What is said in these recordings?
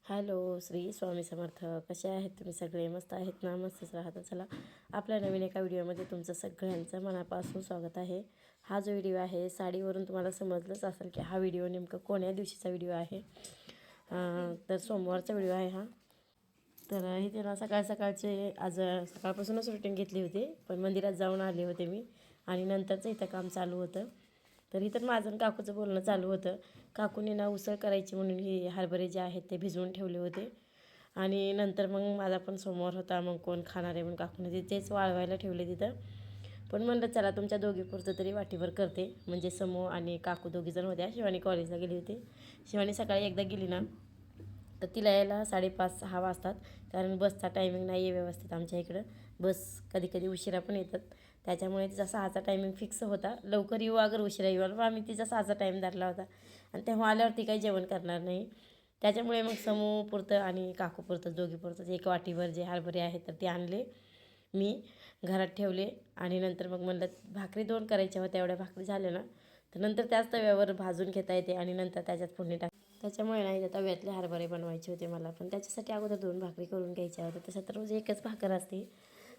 Hello, Shri Swami Samarth. कसे आहेत तुम्ही सगळे? मस्त आहेत ना? मस्तच राहता. चला, आपल्या नवीन एका व्हिडिओमध्ये तुमचं सगळ्यांचं मनापासून स्वागत आहे. हा जो व्हिडिओ आहे, साडीवरून तुम्हाला समजलंच असेल की हा व्हिडिओ नेमकं कोण्या दिवशीचा व्हिडिओ आहे. तर सोमवारचा व्हिडिओ आहे हा. तर इथे ना सकाळचे आज सकाळपासूनच रुटीन घेतली होती, पण मंदिरात जाऊन आले होते मी आणि नंतरचं इथं काम चालू होतं. तर इथं माझं आणि काकूचं बोलणं चालू होतं. काकूने ना उसळ करायची म्हणून ही हरभरे जे आहेत ते भिजवून ठेवले होते आणि नंतर मग माझा पण सोमवार होता, मग कोण खाणार आहे म्हणून काकूने तेच वाळवायला ठेवले तिथं. पण म्हणलं चला तुमच्या दोघीपुरतं तरी वाटीभर करते. म्हणजे समू आणि काकू दोघीजण होत्या. शिवानी कॉलेजला गेली होती. शिवानी सकाळी एकदा गेली ना तर तिला यायला 5:30-6 वाजतात, कारण बसचा टायमिंग नाही आहे व्यवस्थित आमच्या इकडं. बस कधी कधी उशिरा पण येतात, त्याच्यामुळे तिचा 6चा टायमिंग फिक्स होता. लवकर येऊ अगर उशिरा येऊ, मग आम्ही तिचा 6चा टाईम धरला होता आणि तेव्हा आल्यावरती काही जेवण करणार नाही. त्याच्यामुळे मग समूपुरतं आणि काकूपुरतं दोघीपुरतं एक वाटीभर जे हरभरे आहेत तर ते आणले, मी घरात ठेवले आणि नंतर मग म्हणलं भाकरी 2 करायच्या होत्या. एवढ्या भाकरी झाल्या ना तर नंतर त्याच तव्यावर भाजून घेता येते आणि नंतर त्याच्यात फोडणी त्याच्यामुळे नाही त्या तव्यातले हरभरे बनवायचे होते मला. पण त्याच्यासाठी अगोदर 2 भाकरी करून घ्यायच्या होत्या. तसं तर रोज एकच भाकर असते,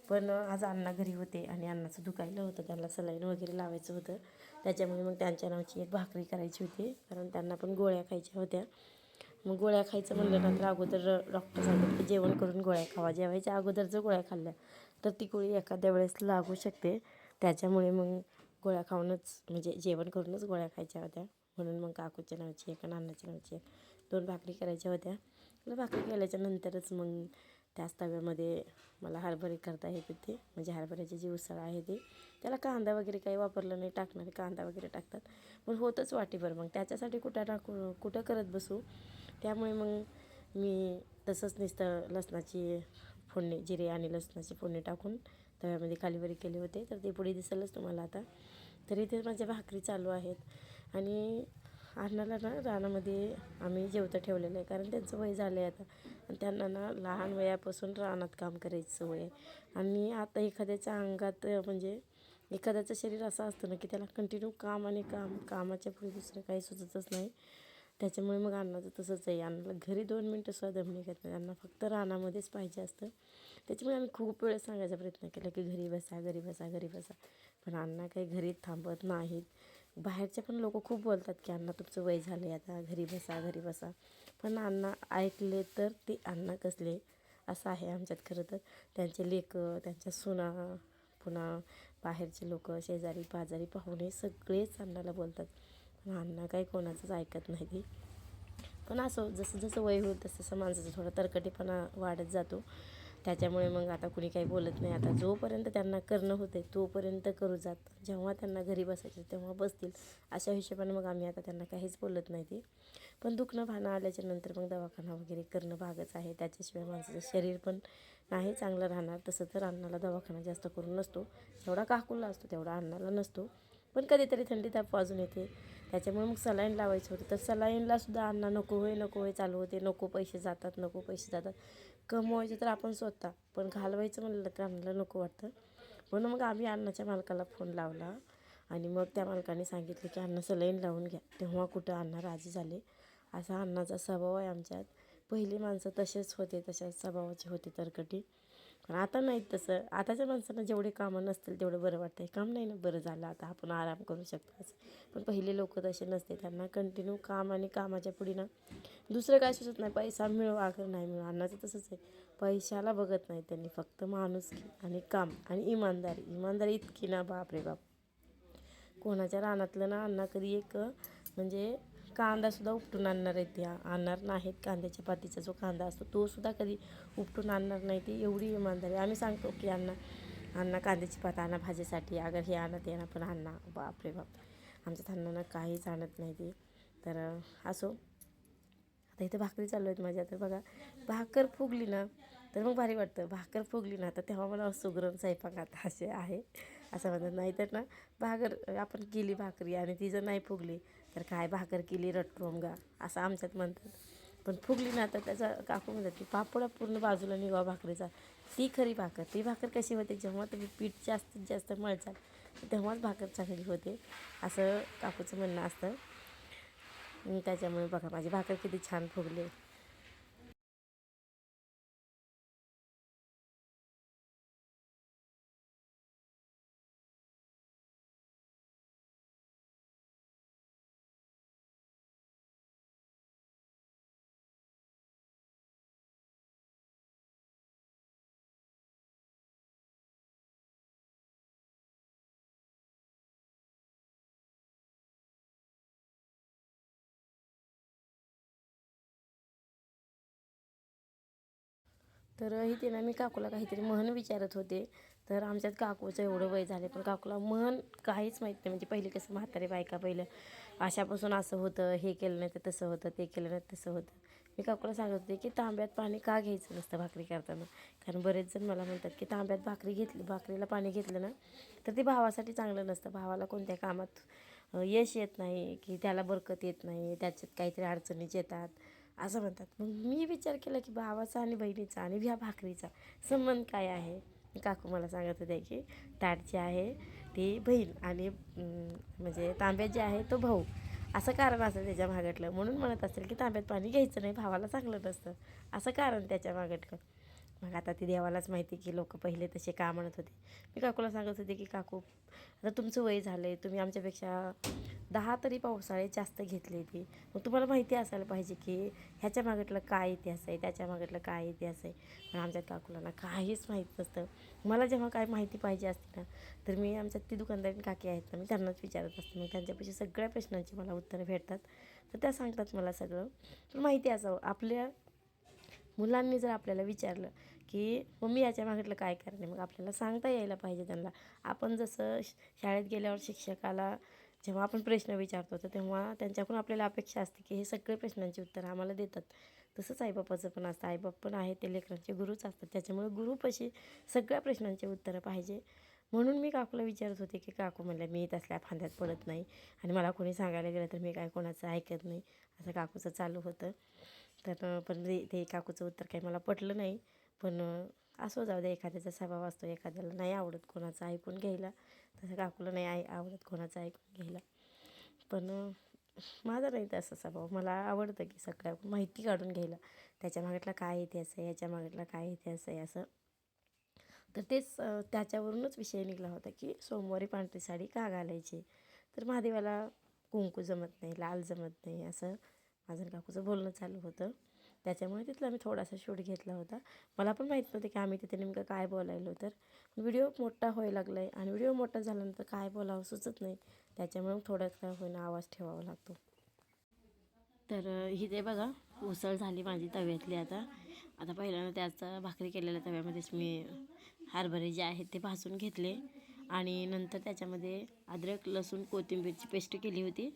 पण आज अण्णा घरी होते आणि अण्णाचं दुखायलं होतं, त्यांना सलाईन वगैरे लावायचं होतं. त्याच्यामुळे मग त्यांच्या नावाची एक भाकरी करायची होती, कारण त्यांना पण गोळ्या खायच्या होत्या. मग गोळ्या खायचं म्हणलं ना तर अगोदर डॉक्टर सांगतात की जेवण करून गोळ्या खावा. जेवायच्या अगोदर जर गोळ्या खाल्ल्या तर ती गोळी एखाद्या वेळेस लागू शकते. त्याच्यामुळे मग गोळ्या खाऊनच म्हणजे जेवण करूनच गोळ्या खायच्या होत्या. म्हणून मग काकूच्या नावाची एक आणि अण्णाच्या नावाची एक 2 भाकरी करायच्या होत्या. भाकरी केल्याच्या नंतरच मग त्याच तव्यामध्ये मला हरभरे करता येत होते. म्हणजे हरभऱ्याची जी उसळ आहे ती, त्याला कांदा वगैरे काही वापरलं नाही. टाकणारे कांदा वगैरे टाकतात, पण होतच वाटीभर. मग त्याच्यासाठी कुठं करत बसू. त्यामुळे मग मी तसंच नुसतं लसणाची फोडणी, जिरे आणि लसणाची फोडणी टाकून तव्यामध्ये खालीवरी केले होते. तर ते पुढे दिसेलच तुम्हाला आता. तर इथे माझ्या भाकरी चालू आहेत आणि अण्णाला ना रानामध्ये आम्ही जेवतं ठेवलेलं आहे, कारण त्यांचं वय झालं आहे आता आणि त्यांना ना लहान वयापासून रानात काम करायची सवय आहे. आणि आता एखाद्याच्या अंगात म्हणजे एखाद्याचं शरीर असं असतं ना की त्याला कंटिन्यू काम आणि काम, कामाच्या पुढे दुसरं काही सुचतच नाही. त्याच्यामुळे मग अण्णाचं तसंच आहे. अण्णाला घरी 2 मिनटंसुद्धा दम निघत नाही. अण्णा फक्त रानामध्येच पाहिजे असतं. त्याच्यामुळे आम्ही खूप वेळेस सांगायचा प्रयत्न केला की घरी बसा, घरी बसा, घरी बसा, पण अण्णा काही घरी थांबत नाहीत. बाहेरचे पण लोक खूप बोलतात की अण्णा तुमचं वय झालं आहे आता, घरी बसा, घरी बसा. पण अण्णा ऐकले तर ते अण्णा कसले, असं आहे आमच्यात खरं तर. त्यांचे लेकं, त्यांच्या सुना, पुन्हा बाहेरचे लोक, शेजारी पाजारी, पाहुणे सगळेच अण्णाला बोलतात. पण अण्णा काही कोणाचंच ऐकत नाही ती. पण असो, जसं जसं वय होईल तसं तसं माणसाचा थोडा तरकटेपणा वाढत जातो. त्याच्यामुळे मग आता कुणी काही बोलत नाही. आता जोपर्यंत त्यांना करणं होतं आहे तोपर्यंत करू जात. जेव्हा त्यांना घरी बसायचं तेव्हा बसतील, अशा हिशोबाने मग आम्ही आता त्यांना काहीच बोलत नाही ती. पण दुखणं भाणं आल्याच्या नंतर मग दवाखाना वगैरे करणं भागच आहे. त्याच्याशिवाय माणसाचं शरीर पण नाही चांगलं राहणार. तसं तर अण्णाला दवाखाना जास्त करून नसतो, जेवढा काकूला असतो तेवढा अण्णाला नसतो. पण कधीतरी थंडी ताप वाजून येते, त्याच्यामुळे मग सलाईन लावायचं होतं. तर सलाईनलासुद्धा अण्णा नको होय चालू होते. नको पैसे जातात, नको पैसे जातात. कमवायचे तर आपण स्वतः, पण घालवायचं म्हणलं तर अण्णाला नको वाटतं. म्हणून मग आम्ही अण्णाच्या मालकाला फोन लावला आणि मग त्या मालकाने सांगितलं की अण्णा सलाईन लावून घ्या. तेव्हा कुठं अण्णा राजी झाले. असा अण्णाचा स्वभाव आहे आमच्यात. पहिली माणसं तसेच होते, तशाच स्वभावाचे होते तरकटी. पण आता नाहीत तसं. आताच्या माणसांना जेवढे कामं नसतील तेवढं बरं वाटतं. काम नाही ना, बरं झालं आता आपण आराम करू शकतो असं. पण पहिले लोक तसे नसते. त्यांना कंटिन्यू काम आणि कामाच्या पुढे ना दुसरं काय सुचत नाही. पैसा मिळो अगर नाही मिळो, अण्णाचं तसंच आहे. पैशाला बघत नाही त्यांनी, फक्त माणुसकी आणि काम आणि इमानदारी. इमानदारी इतकी ना बाप रे बाप. कोणाच्या रानातलं ना अण्णा कधी एक म्हणजे कांदासुद्धा उपटून आणणार आहेत. त्या आणणार नाहीत. कांद्याच्या पातीचा जो कांदा असतो तो सुद्धा कधी उपटून आणणार नाही. ती एवढी इमानदारी. आम्ही सांगतो की अण्णा कांद्याची पात आणा भाजीसाठी, अगर हे आणा ते आणा, पण अण्णा बाप रे बाप, आमच्या अण्णांना काहीच आणत नाही ते. तर असो, आता इथं भाकरी चालू आहेत माझ्या. तर बघा, भाकर फुगली ना तर मग भारी वाटतं. भाकर फुगली ना तर तेव्हा मला सुगरण स्वयंपाक आता असे आहे असं म्हणतात. नाही तर ना भाकर आपण केली भाकरी आणि ती जर नाही फुगली तर काय भाकर केली रट्टोमगा असं आमच्यात म्हणतात. पण फुगली ना तर त्याचा काकू म्हणतात की पापडा पूर्ण बाजूला निघावा भाकरीचा, ती खरी भाकर. ती भाकर कशी होते, जेव्हा तुम्ही पीठ जास्तीत जास्त मळचाल तेव्हाच भाकर चांगली होते असं काकूचं म्हणणं असतं. त्याच्यामुळे बघा माझी भाकर किती छान फुगली. तर इथे ना मी काकूला काहीतरी म्हण विचारत होते. तर आमच्यात काकूचं एवढं वय झाले पण काकूला म्हण काहीच माहीत नाही. म्हणजे पहिले कसं म्हातारे बायका पहिलं अशापासून असं होतं, हे केलं नाही तर तसं होतं, ते केलं नाही तसं होतं. मी काकूला सांगत होते की तांब्यात पाणी का घ्यायचं नसतं भाकरी करताना. कारण बरेच जण मला म्हणतात की तांब्यात भाकरीला पाणी घेतलं ना तर ते भावासाठी चांगलं नसतं. भावाला कोणत्या कामात यश येत नाही, की त्याला बरकत येत नाही, त्याच्यात काहीतरी अडचणीच येतात असं म्हणतात. मग मी विचार केला की भावाचा आणि बहिणीचा आणि ह्या भाकरीचा संबंध काय आहे. काकू मला सांगत होते की ताट जे आहे ती बहीण आणि म्हणजे तांब्यात जे आहे तो भाऊ, असं कारण असेल त्याच्या मागटलं. म्हणून म्हणत असेल की तांब्यात पाणी घ्यायचं नाही, भावाला चांगलं नसतं असं कारण त्याच्या मागटलं. मग आता ती देवालाच माहिती की लोक पहिले तसे का म्हणत होते. मी काकूला सांगत होते की काकू आता तुमचं वय झालं आहे, तुम्ही आमच्यापेक्षा 10 तरी पावसाळे जास्त घेतले ती. मग तुम्हाला माहिती असायला पाहिजे की ह्याच्या मागटलं काय इतिहास आहे, त्याच्या मागटलं काय इतिहास आहे. पण आमच्या काकूला ना काहीच माहीत नसतं. मला जेव्हा काय माहिती पाहिजे असते ना तर मी आमच्यात ती दुकानदारीण काकी आहेत ना मी त्यांनाच विचारत असते. मग त्यांच्यापाशी सगळ्या प्रश्नांची मला उत्तरं भेटतात. तर त्या सांगतात मला सगळं. पण माहिती असावं आपल्या मुलांनी जर आपल्याला विचारलं की मम्मी याच्या मागटलं काय कारण आहे, मग आपल्याला सांगता यायला पाहिजे त्यांना. आपण जसं शाळेत गेल्यावर शिक्षकाला जेव्हा आपण प्रश्न विचारतो तर तेव्हा त्यांच्याकडून आपल्याला अपेक्षा असते की हे सगळे प्रश्नांची उत्तरं आम्हाला देतात. तसंच आईबापाचं पण असतं. आईबाप पण आहे ते लेकरांचे गुरुच असतात. त्याच्यामुळे गुरुपाशी सगळ्या प्रश्नांची उत्तरं पाहिजे. म्हणून मी काकूला विचारत होते की काकू म्हणलं मी तसल्या फांद्यात पडत नाही आणि मला कोणी सांगायला गेलं तर मी काय कोणाचं ऐकत नाही असं काकूचं चालू होतं. तर पण ते काकूचं उत्तर काही मला पटलं नाही. पण असो जाऊ द्या, एखाद्याचा स्वभाव असतो, एखाद्याला नाही आवडत कोणाचं ऐकून घ्यायला. तसं काकूला नाही आवडत कोणाचं ऐकून घ्यायला. पण माझा नाही तसा स्वभाव. मला आवडतं की सगळ्या माहिती काढून घ्यायला, त्याच्या मागटला काय इतिहास आहे, याच्या मागटला काय इतिहास आहे असं. तर तेच त्याच्यावरूनच विषय निघाला होता की सोमवारी पांढरी साडी का घालायची. तर महादेवाला कुंकू जमत नाही, लाल जमत नाही असं माझं काकूचं बोलणं चालू होतं. त्याच्यामुळे तिथला मी थोडासा शूट घेतला होता. मला पण माहीत नव्हतं की आम्ही तिथे नेमकं काय बोलायलो. तर व्हिडिओ मोठा व्हायला लागला आहे आणि व्हिडिओ मोठा झाल्यानंतर काय बोलावं सुचत नाही. त्याच्यामुळे थोडाच काय होईना आवाज ठेवावा लागतो. तर ही ते बघा उसळ झाली माझी तव्यातली. आता पहिल्यांदा त्याचा भाकरी केलेल्या तव्यामध्येच मी हरभरे जे आहेत ते भाजून घेतले आणि नंतर त्याच्यामध्ये अद्रक लसूण कोथिंबीरची पेस्ट केली होती.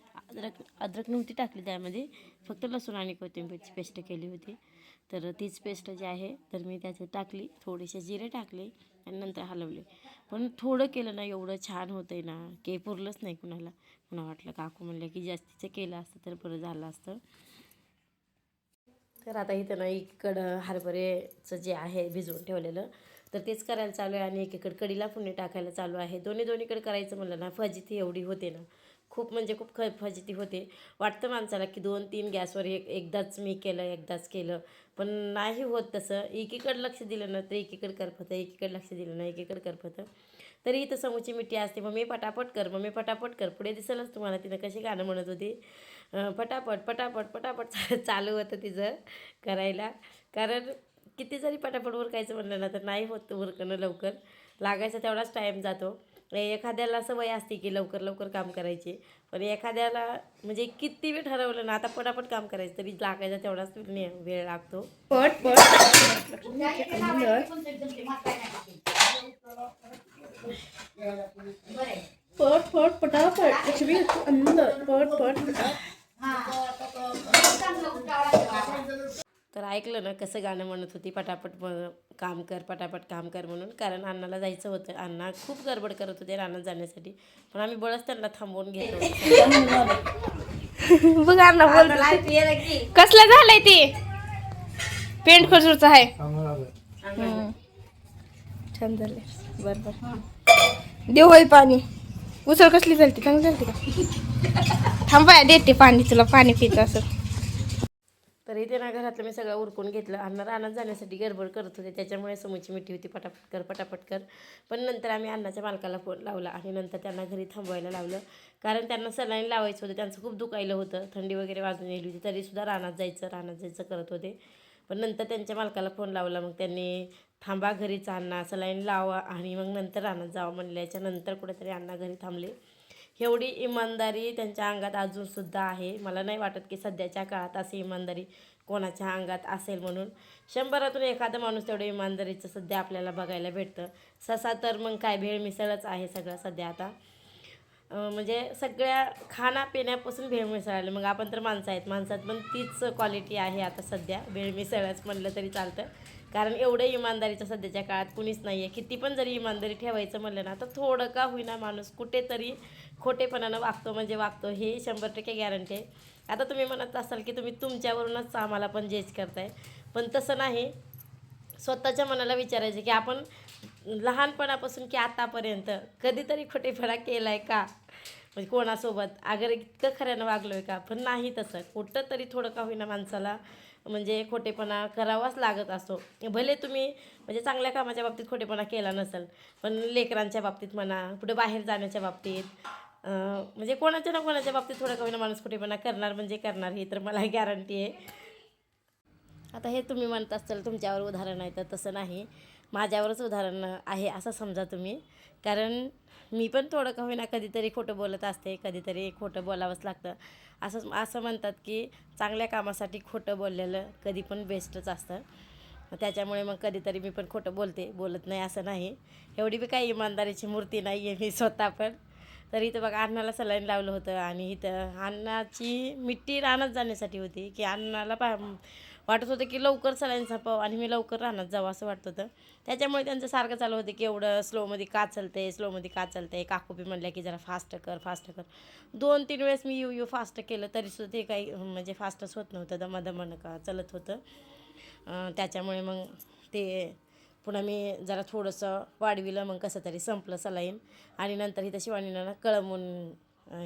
अद्रक नव्हती टाकली त्यामध्ये, फक्त लसूण आणि कोथिंबीरची पेस्ट केली होती. तर तीच पेस्ट जी आहे तर मी त्याच्यात टाकली, थोडेसे जिरे टाकले आणि नंतर हलवले. पण थोडं केलं ना एवढं छान होतं आहे ना की पुरलंच नाही कुणाला. मला वाटलं काकू म्हणलं की जास्तीचं केलं असतं तर बरं झालं असतं. तर आता इथं ना एकीकडं हरभरेचं जे आहे भिजवून ठेवलेलं तर तेच करायला चालू आहे आणि एकीकडे कढीला फोडणी टाकायला चालू आहे. दोन्हीकडे करायचं म्हणलं ना फजिती एवढी होते ना, खूप म्हणजे खूप फजिती होते. वाटतं माणसाला की 2-3 गॅसवर एकदाच मी केलं, एकदाच केलं. पण नाही होत तसं. एकीकडे लक्ष दिलं ना तर एकीकडे करपतं, एकीकडे लक्ष दिलं ना एकीकडे करपतं. तरी इथं समोरची मिठी असते, मम्मी पटापट कर, मम्मी पटापट कर. पुढे दिसेलच तुम्हाला तिनं कशी गाणं म्हणत होती. पटापट पटापट पटापट चालू होतं तिचं करायला. कारण किती जरी पटापट उरकायचं म्हणलं ना तर नाही होत उरकणं लवकर. लागायचा तेवढाच टाईम जातो. एखाद्याला सवय असते की लवकर लवकर काम करायची, पण एखाद्याला म्हणजे किती वेळ ठरवलं ना आता पटापट काम करायचं तरी लागायचा तेवढाच वेळ लागतो. पट पट पट पट पटापट लक्ष्मी अंदर पट पट. कर ऐकलं ना कसं गाणं म्हणत होती, पटापट काम कर, पटापट काम कर म्हणून. कारण अण्णाला जायचं होतं. अण्णा खूप गडबड करत होते रानात जाण्यासाठी, पण आम्ही बळच त्यांना थांबवून घेतो. बघ अण्णा बोल कसला झालाय ते पेंट खजूरचा आहे. छान झाले बरोबर. देव होय पाणी उसळ कसली झालती चांगली झालती का? थांबाय देते पाणी तुला पाणी पितं असं. तरी ते ना घरातलं मी सगळं उरकून घेतलं. अण्णा रानात जाण्यासाठी गडबड करत होते, त्याच्यामुळे समोरची मिठी होती पटापट कर पटापट कर. पण नंतर आम्ही अण्णाच्या मालकाला फोन लावला आणि नंतर त्यांना घरी थांबवायला लावलं. कारण त्यांना सलाईन लावायचं होतं, त्यांचं खूप दुखायलं होतं, थंडी वगैरे वाजून येली होती, तरीसुद्धा रानात जायचं करत होते. पण नंतर त्यांच्या मालकाला फोन लावला. मग त्यांनी थांबा घरीच अण्णा, सलाईन लावा आणि मग नंतर रानात जावं म्हणल्याच्या नंतर कुठेतरी अण्णा घरी थांबले. एवढी इमानदारी त्यांच्या अंगात अजूनसुद्धा आहे. मला नाही वाटत की सध्याच्या काळात अशी इमानदारी कोणाच्या अंगात असेल म्हणून. 100तून एखादा माणूस तेवढं इमानदारीचं सध्या आपल्याला बघायला भेटतं. ससा तर मग काय भेळ मिसळच आहे सगळं सध्या आता. म्हणजे सगळ्या खाण्यापिण्यापासून भेळ मिसळाले. मग आपण तर माणसं आहेत, माणसात पण तीच क्वालिटी आहे आता सध्या. भेळ मिसळच म्हणलं तरी चालतं. कारण एवढं इमानदारीचं सध्याच्या काळात कुणीच नाही आहे. किती पण जरी इमानदारी ठेवायचं म्हणलं ना, तर थोडं का होईना माणूस कुठेतरी खोटेपणानं वागतो म्हणजे वागतो, हे 100% गॅरंटी आहे. आता तुम्ही म्हणत असाल की तुम्ही तुमच्यावरूनच आम्हाला पण जज करताय, पण तसं नाही. स्वतःच्या मनाला विचारायचं की आपण लहानपणापासून की आतापर्यंत कधीतरी खोटेपणा केला आहे का? म्हणजे कोणासोबत अगर इतकं खऱ्यानं वागलो आहे का? पण नाही. तसं कुठं तरी थोडं का होईना माणसाला म्हणजे खोटेपणा करावाच लागत असतो. भले तुम्ही म्हणजे चांगल्या कामाच्या बाबतीत खोटेपणा केला नसेल, पण लेकरांच्या बाबतीत म्हणा, कुठे बाहेर जाण्याच्या बाबतीत म्हणजे कोणाच्या ना कोणाच्या बाबतीत थोडं का होईना माणूस खोटेपणा करणार म्हणजे करणार, हे तर मला गॅरंटी आहे. आता हे तुम्ही म्हणत असाल तुमच्यावर उदाहरण आहे, तर तसं नाही, माझ्यावरच उदाहरण आहे असं समजा तुम्ही. कारण मी पण थोडं का होईना कधीतरी खोटं बोलत असते, कधीतरी खोटं बोलावंच लागतं. असं म्हणतात की चांगल्या कामासाठी खोटं बोललेलं कधी पण बेस्टच असतं. त्याच्यामुळे मग कधीतरी मी पण खोटं बोलत नाही असं नाही. एवढी बी काही इमानदारीची मूर्ती नाही आहे मी स्वतः पण. तर इथं बघा अण्णाला सलाईन लावलं होतं आणि इथं अण्णाची मिठी रानात जाण्यासाठी होती की अण्णाला वाटत होतं की लवकर सलाईन संपावं आणि मी लवकर रानात जावं असं वाटत होतं. त्याच्यामुळे त्यांचं सारखं चालू होतं की एवढं स्लोमध्ये का चालते. काकू बी म्हणल्या की जरा फास्ट कर. 2-3 वेळेस मी यू फास्ट केलं तरीसुद्धा ते काही म्हणजे फास्टच होत नव्हतं, दमादमानं का चलत होतं. त्याच्यामुळे मग ते पुन्हा मी जरा थोडंसं वाढविलं, मग कसं तरी संपलं सलाईन. आणि नंतर इथं शिवानीनं कळमून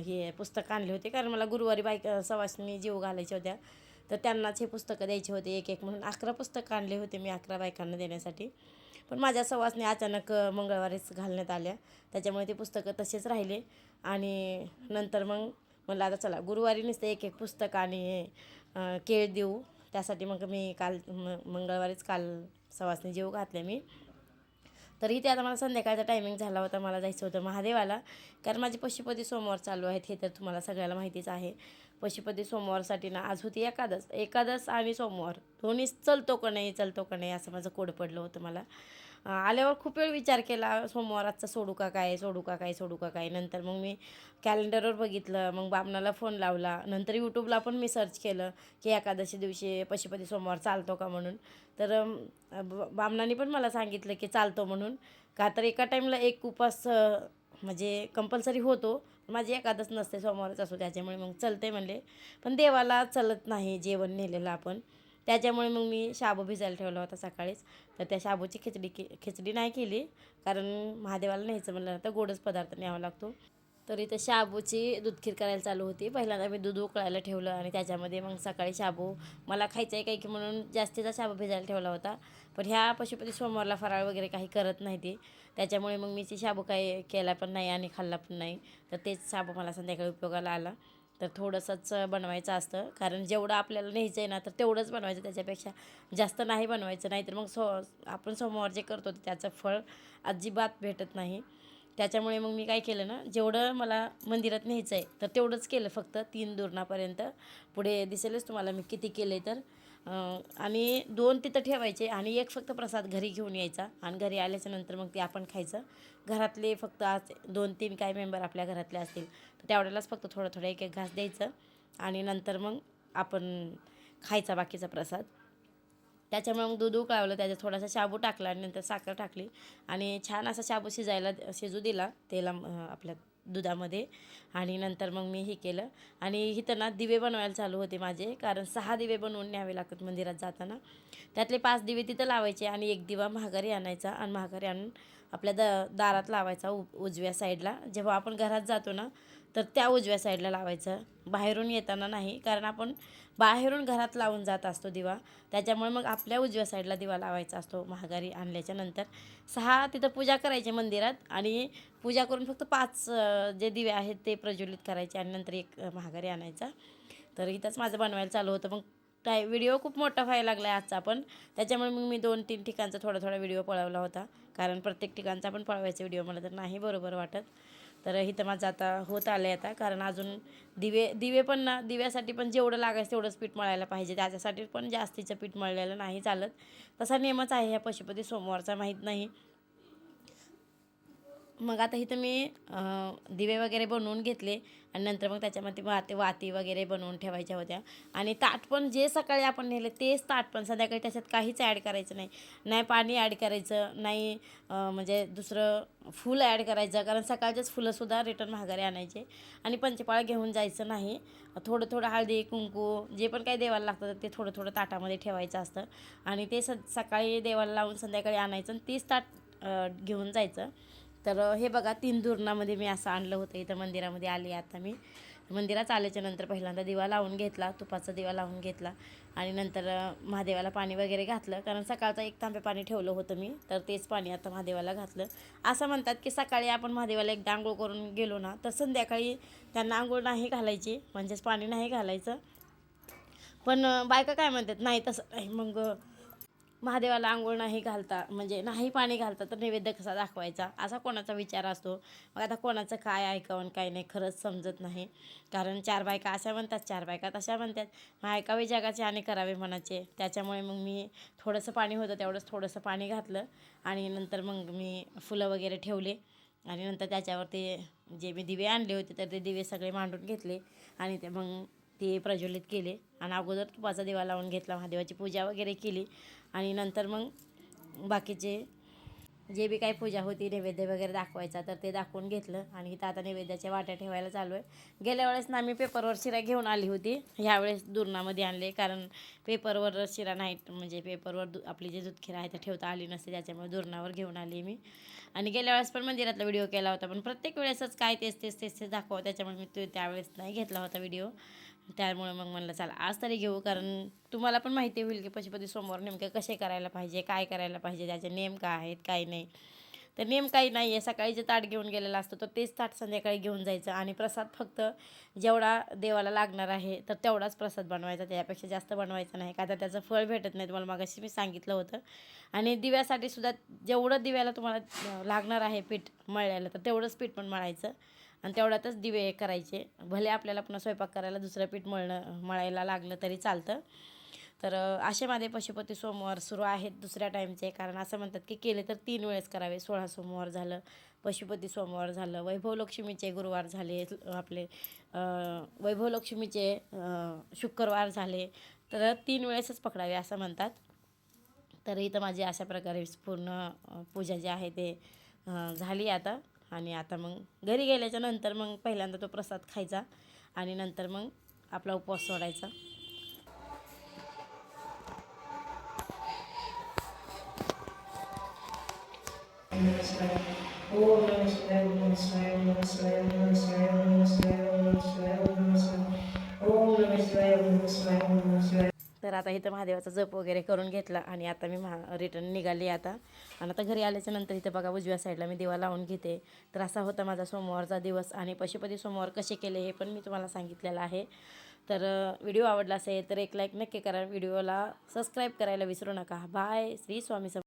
हे पुस्तक आणले होते, कारण मला गुरुवारी सवासनी जीव घालायच्या होत्या, तर त्यांनाच हे पुस्तकं द्यायचे होते एक म्हणून. 11 पुस्तकं आणले होते मी 11 बायकांना देण्यासाठी. पण माझ्या सवासनी अचानक मंगळवारीच घालण्यात आल्या, त्याच्यामुळे ते पुस्तकं तसेच राहिले. आणि नंतर मग म्हणलं आता चला गुरुवारी नुसतं एक पुस्तक आणि केळ देऊ, त्यासाठी मग मी काल मंगळवारीच सवासनी जेव घातले मी. तर इथे आता मला संध्याकाळचा टायमिंग झाला होता, मला जायचं होतं महादेवाला. कारण माझे पशुपती सोमवार चालू आहेत, हे तर तुम्हाला सगळ्याला माहितीच आहे. पशुपती सोमवारसाठी ना आज होती एकादश आणि सोमवार दोन्ही चलतो का नाही असं माझं कोड पडलं होतं. मला आल्यावर खूप वेळ विचार केला, सोमवाराचा सोडू का काय. नंतर मग मी कॅलेंडरवर बघितलं, मग बामणाला फोन लावला, नंतर यूट्यूबला पण मी सर्च केलं की एकादशी दिवशी पशुपती सोमवार चालतो का म्हणून. तर बामणाने पण मला सांगितलं की चालतो म्हणून. का तर एका टाईमला एक उपास म्हणजे कंपल्सरी होतो, माझी एकादश नसते, सोमवारच असतो, त्याच्यामुळे मग चलते म्हणले. पण देवाला चलत नाही जेवण नेलेलं आपण, त्याच्यामुळे मग मी शाबू भिजायला ठेवला होता सकाळीच. तर त्या शाबूची खिचडी नाही केली, कारण महादेवाला न्यायचं म्हणलं तर गोडच पदार्थ न्यावा लागतो. तर इथं शाबूची दूधखीर करायला चालू होती. पहिल्यांदा मी दूध उकळायला ठेवलं आणि त्याच्यामध्ये मग सकाळी शाबू मला खायचं आहे काही की म्हणून जास्तीचा शाबू भिजायला ठेवला होता. पण ह्या पशुपती सोमवारला फराळ वगैरे काही करत नाही ती, त्याच्यामुळे मग मी ती शाबू काही केला पण नाही आणि खाल्ला पण नाही. तर तेच शाबू मला संध्याकाळी उपयोगाला आला. तर थोडंसंच बनवायचं असतं, कारण जेवढं आपल्याला न्यायचं आहे ना तर तेवढंच बनवायचं, त्याच्यापेक्षा जास्त नाही बनवायचं. नाहीतर मग आपण सोमवार जे करतो त्याचं फळ अजिबात भेटत नाही. त्याच्यामुळे मग मी काय केलं ना, जेवढं मला मंदिरात न्यायचं आहे तर तेवढंच केलं, फक्त 3 दूरणापर्यंत. पुढे दिसेलच तुम्हाला मी किती केले तर. आणि 2 तिथं ठेवायचे आणि 1 फक्त प्रसाद घरी घेऊन यायचा आणि घरी आल्याच्यानंतर मग ते आपण खायचं. घरातले फक्त आज 2-3 काय मेंबर आपल्या घरातले असतील तर तेवढ्यालाच फक्त थोडं एक घास द्यायचं आणि नंतर मग आपण खायचा बाकीचा प्रसाद. त्याच्यामुळे मग दूध उकळवलं, त्याच्यात थोडासा शाबू टाकला आणि नंतर साखर टाकली आणि छान असा शाबू शिजू दिला आपल्या दुधामध्ये. आणि नंतर मग मी हे केलं आणि इथं ना दिवे बनवायला चालू होते माझे, कारण 6 दिवे बनवून न्यावे लागतात मंदिरात जाताना. त्यातले 5 दिवे तिथं लावायचे आणि 1 दिवा महागारी आणायचा आणि महागारी आणून आपल्या दारात लावायचा उजव्या साईडला. जेव्हा आपण घरात जातो ना तर त्या उजव्या साईडला लावायचं, बाहेरून येताना नाही, कारण आपण बाहेरून घरात लावून जात असतो दिवा. त्याच्यामुळे मग आपल्या उजव्या साईडला दिवा लावायचा असतो महागारी आणल्याच्या नंतर. 6 तिथं पूजा करायची मंदिरात आणि पूजा करून फक्त 5 जे दिवे आहेत ते प्रज्वलित करायचे आणि नंतर 1 महागारी आणायचा. तर इथंच माझं बनवायला चालू होतं. मग व्हिडिओ खूप मोठा व्हायला लागला आहे आजचा पण, त्याच्यामुळे मग मी 2-3 ठिकाणचा थोडा व्हिडिओ पळवला होता, कारण प्रत्येक ठिकाणचा पण पळवायचा व्हिडिओ मला तर नाही बरोबर वाटत. तर इथं माझं आता होत आलं आहे आता, कारण अजून दिवे पण ना, दिव्यासाठी पण जेवढं लागायचं तेवढंच पीठ मळायला पाहिजे, त्याच्यासाठी पण जास्तीचं पीठ मळलेलं नाही चालत. तसा नियमच आहे ह्या पशुपती सोमवारचा, माहीत नाही. मग आता इथं मी दिवे वगैरे बनवून घेतले आणि नंतर मग त्याच्यामध्ये वाती वगैरे बनवून ठेवायच्या होत्या. आणि ताट पण जे सकाळी आपण नेले तेच ताट पण संध्याकाळी त्याच्यात काहीच ॲड करायचं नाही, नाही पाणी ॲड करायचं नाही, म्हणजे दुसरं फुलं ॲड करायचं, कारण सकाळचेच फुलंसुद्धा रिटर्न महागारी आणायचे आणि पंचपाळ घेऊन जायचं नाही. थोडं हळदी कुंकू जे पण काही देवाला लागतं ते थोडं ताटामध्ये ठेवायचं असतं आणि ते सकाळी देवाला लावून संध्याकाळी आणायचं आणि तीच ताट घेऊन जायचं. तर हे बघा 3 धुरणामध्ये मी असं आणलं होतं. इथं मंदिरामध्ये आली आता मी. मंदिरात आल्याच्या नंतर पहिल्यांदा दिवा लावून घेतला, तुपाचा दिवा लावून घेतला आणि नंतर महादेवाला पाणी वगैरे घातलं, कारण सकाळचं 1 तांबे पाणी ठेवलं होतं मी, तर तेच पाणी आता महादेवाला घातलं. असं म्हणतात की सकाळी आपण महादेवाला एकदा आंघोळ करून गेलो ना तर संध्याकाळी त्यांना आंघोळ नाही घालायची, म्हणजेच पाणी नाही घालायचं. पण बायका काय म्हणतात, नाही तसं नाही, मग महादेवाला आंघोळ नाही घालता म्हणजे नाही पाणी घालता तर नैवेद्य कसा दाखवायचा, असा कोणाचा विचार असतो. मग आता कोणाचं काय ऐकावं काय नाही खरंच समजत नाही, कारण 4 बायका अशा म्हणतात, 4 बायका तशा म्हणतात. मग ऐकावे जगाचे आणि करावे मनाचे. त्याच्यामुळे मग मी थोडंसं पाणी होतं तेवढंच थोडंसं पाणी घातलं आणि नंतर मग मी फुलं वगैरे ठेवले आणि नंतर त्याच्यावर जे मी दिवे आणले होते तर ते दिवे सगळे मांडून घेतले आणि ते प्रज्वलित केले आणि अगोदर तुपाचा दिवा लावून घेतला, महादेवाची पूजा वगैरे केली आणि नंतर मग बाकीचे जे बी काही पूजा होती नैवेद्य वगैरे दाखवायचा तर ते दाखवून घेतलं आणि इथं आता नैवेद्याच्या वाट्या ठेवायला चालू आहे. गेल्या वेळेस ना मी पेपरवर शिरा घेऊन आली होती, ह्यावेळेस दुर्णामध्ये आणले, कारण पेपरवर शिरा नाही, म्हणजे पेपरवर आपली जी दूधखीर आहे ते ठेवता आली नसते, त्याच्यामुळे दुर्णावर घेऊन आली मी. आणि गेल्या वेळेस पण मंदिरातला व्हिडिओ केला होता, पण प्रत्येक वेळेसच काय तेच दाखवा, त्याच्यामुळे मी त्यावेळेस नाही घेतला होता व्हिडिओ. त्यामुळे मग म्हणलं चला आज तरी घेऊ, कारण तुम्हाला पण माहिती होईल की पशुपती सोमवार नेमके कसे करायला पाहिजे, काय करायला पाहिजे, त्याचे नेम काय आहेत काय नाही. तर नेम काही नाही आहे, सकाळी जे ताट घेऊन गेलेलं असतं तर तेच ताट संध्याकाळी घेऊन जायचं आणि प्रसाद फक्त जेवढा देवाला लागणार आहे तर तेवढाच प्रसाद बनवायचा, त्यापेक्षा जास्त बनवायचा नाही, का तर त्याचं फळ भेटत नाही, तुम्हाला मागाशी मी सांगितलं होतं. आणि दिव्यासाठी सुद्धा जेवढं दिव्याला तुम्हाला लागणार आहे पीठ मळल्याला तर तेवढंच पीठ पण मळायचं आणि तेवढ्यातच दिवे करायचे. भले आपल्याला पुन्हा स्वयंपाक करायला दुसरं पीठ मळायला लागलं तरी चालतं. तर असे माझे पशुपती सोमवार सुरू आहेत दुसऱ्या टाईमचे, कारण असं म्हणतात की केले तर 3 वेळेस करावे. 16 सोमवार झालं, पशुपती सोमवार झालं, वैभवलक्ष्मीचे गुरुवार झाले, आपले वैभवलक्ष्मीचे शुक्रवार झाले, तर 3 वेळेसच पकडावे असं म्हणतात. तर इथं माझी अशा प्रकारे पूर्ण पूजा जी आहे ते झाली आता. आणि आता मग घरी गेल्याच्या नंतर मग पहिल्यांदा तो प्रसाद खायचा आणि नंतर मग आपला उपवास सोडायचा. तर आता इथं महादेवाचा जप वगैरे करून घेतला आणि आता मी रिटर्न निघाली आता. आणि आता घरी आल्याच्या नंतर इथं बघा उजव्या साईडला मी दिवा लावून घेते. तर असा होता माझा सोमवारचा दिवस आणि पशुपती सोमवार कसे केले हे पण मी तुम्हाला सांगितलेलं आहे. तर व्हिडिओ आवडला असेल तर एक लाईक नक्की करा, व्हिडिओला सबस्क्राईब करायला विसरू नका. बाय. श्री स्वामी समर्थ.